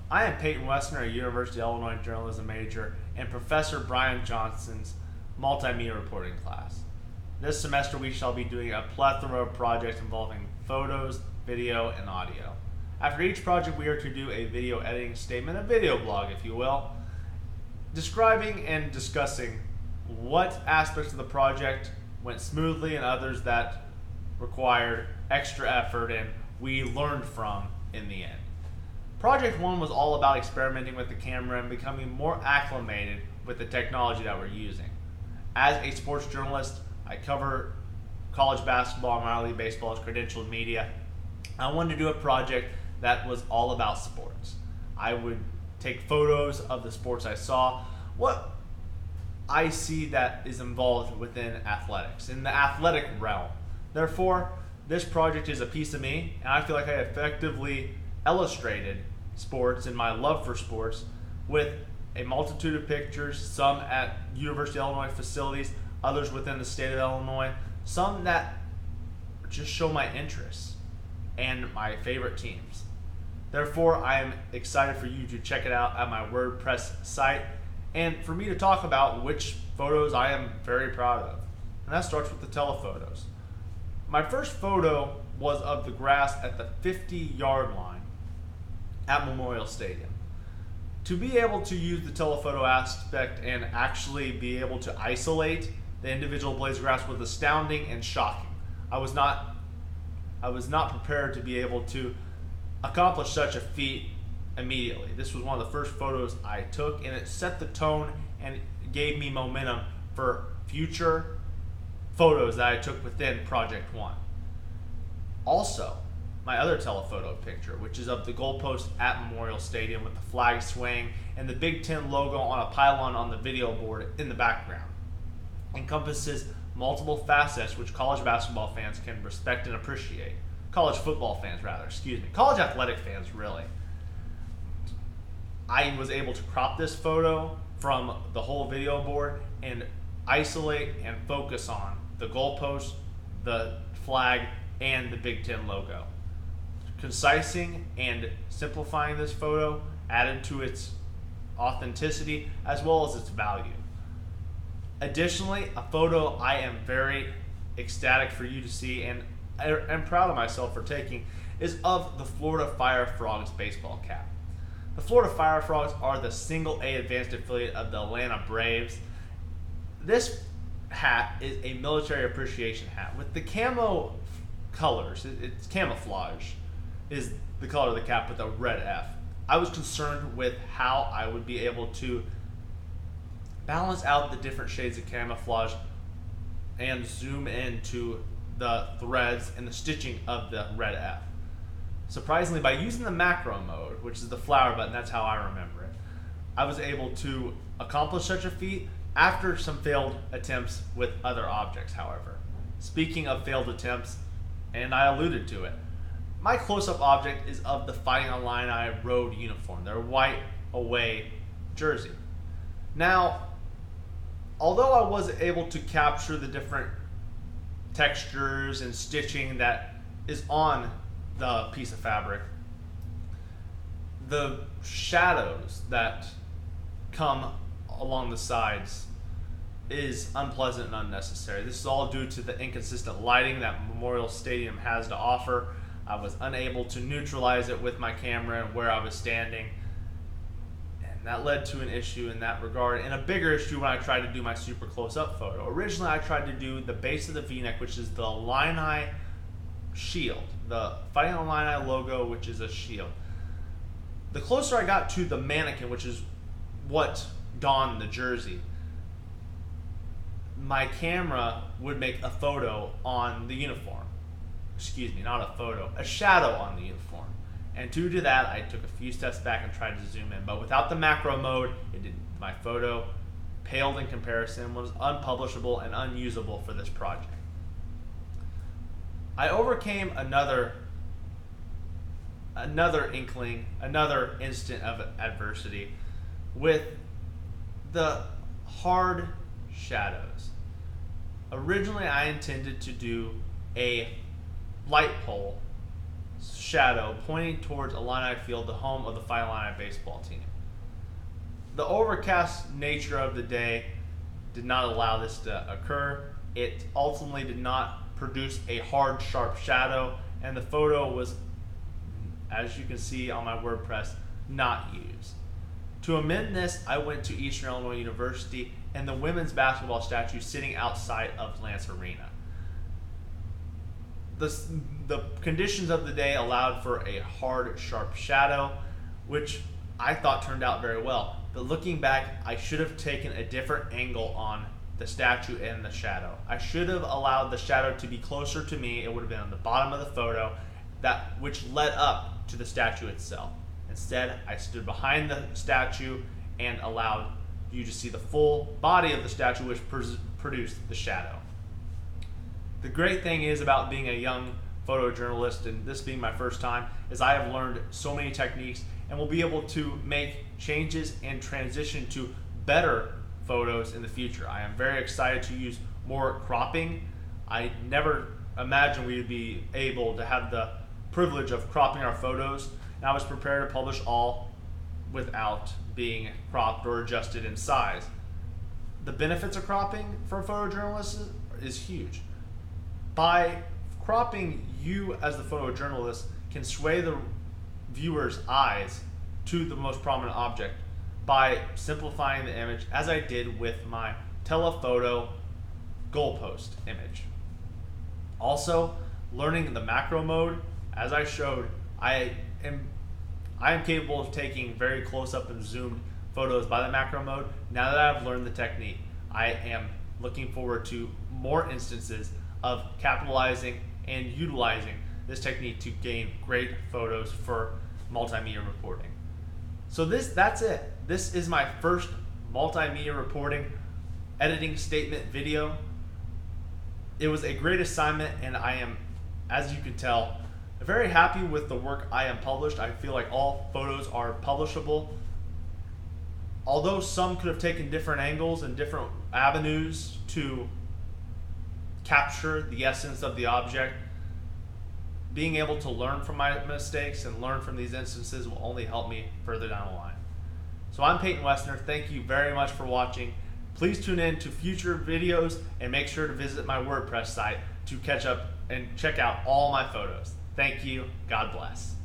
I am Peyton Wesner, a University of Illinois journalism major, and Professor Brian Johnson's multimedia reporting class. This semester we shall be doing a plethora of projects involving photos, video, and audio. After each project we are to do a video editing statement, a video blog if you will, describing and discussing what aspects of the project went smoothly and others that required extra effort and we learned from in the end. Project 1 was all about experimenting with the camera and becoming more acclimated with the technology that we're using. As a sports journalist, I cover college basketball and minor league baseball as credentialed media. I wanted to do a project that was all about sports. I would take photos of the sports I saw, what I see that is involved within athletics, in the athletic realm. Therefore, this project is a piece of me, and I feel like I effectively illustrated sports and my love for sports with a multitude of pictures, some at University of Illinois facilities, others within the state of Illinois, some that just show my interests and my favorite teams. Therefore, I am excited for you to check it out at my WordPress site and for me to talk about which photos I am very proud of. And that starts with the telephotos. My first photo was of the grass at the 50-yard line at Memorial Stadium. To be able to use the telephoto aspect and actually be able to isolate the individual blades of grass was astounding and shocking. I was not prepared to be able to accomplish such a feat immediately. This was one of the first photos I took, and it set the tone and gave me momentum for future photos that I took within Project 1. Also, my other telephoto picture, which is of the goalpost at Memorial Stadium with the flag swaying and the Big Ten logo on a pylon on the video board in the background, encompasses multiple facets which college basketball fans can respect and appreciate. College football fans, rather, college athletic fans, really. I was able to crop this photo from the whole video board and isolate and focus on the goalpost, the flag, and the Big Ten logo. Concising and simplifying this photo added to its authenticity as well as its value. Additionally, a photo I am very ecstatic for you to see and I'm proud of myself for taking is of the Florida Fire Frogs baseball cap. The Florida Fire Frogs are the single A advanced affiliate of the Atlanta Braves. This hat is a military appreciation hat with the camo colors. It's camouflage is the color of the cap with a red F. I was concerned with how I would be able to balance out the different shades of camouflage and zoom into the threads and the stitching of the red F. Surprisingly, by using the macro mode, which is the flower button, that's how I remember it, I was able to accomplish such a feat after some failed attempts with other objects, however. Speaking of failed attempts, and I alluded to it, my close-up object is of the Fighting Illini road uniform, their white away jersey. Now, although I was able to capture the different textures and stitching that is on the piece of fabric, the shadows that come along the sides is unpleasant and unnecessary. This is all due to the inconsistent lighting that Memorial Stadium has to offer. I was unable to neutralize it with my camera and where I was standing, and that led to an issue in that regard, and a bigger issue when I tried to do my super close-up photo. Originally, I tried to do the base of the V-neck, which is the Illini shield, the Fighting Illini logo, which is a shield. The closer I got to the mannequin, which is what donned the jersey, my camera would make a photo on the uniform. Not a photo, a shadow on the uniform. And due to that, I took a few steps back and tried to zoom in. But without the macro mode, my photo paled in comparison, was unpublishable and unusable for this project. I overcame another inkling, another instant of adversity with the hard shadows. Originally, I intended to do a light pole shadow pointing towards Illini Field, the home of the Fighting Illini baseball team. The overcast nature of the day did not allow this to occur. It ultimately did not produce a hard, sharp shadow, and the photo was, as you can see on my WordPress, not used. To amend this, I went to Eastern Illinois University and the women's basketball statue sitting outside of Lance Arena. The conditions of the day allowed for a hard, sharp shadow, which I thought turned out very well. But looking back, I should have taken a different angle on the statue and the shadow. I should have allowed the shadow to be closer to me. It would have been on the bottom of the photo, which led up to the statue itself. Instead, I stood behind the statue and allowed you to see the full body of the statue, which produced the shadow. The great thing is about being a young photojournalist, and this being my first time, is I have learned so many techniques and will be able to make changes and transition to better photos in the future. I am very excited to use more cropping. I never imagined we would be able to have the privilege of cropping our photos, and I was prepared to publish all without being cropped or adjusted in size. The benefits of cropping for photojournalists is huge. By cropping, you as the photojournalist can sway the viewer's eyes to the most prominent object by simplifying the image, as I did with my telephoto goalpost image. Also, learning the macro mode, as I showed, I am capable of taking very close-up and zoomed photos by the macro mode. Now that I've learned the technique, I am looking forward to more instances of capitalizing and utilizing this technique to gain great photos for multimedia reporting. So that's it. This is my first multimedia reporting editing statement video. It was a great assignment, and I am, as you can tell, very happy with the work I am published. I feel like all photos are publishable. Although some could have taken different angles and different avenues to capture the essence of the object, being able to learn from my mistakes and learn from these instances will only help me further down the line. So I'm Peyton Wesner. Thank you very much for watching. Please tune in to future videos and make sure to visit my WordPress site to catch up and check out all my photos. Thank you. God bless.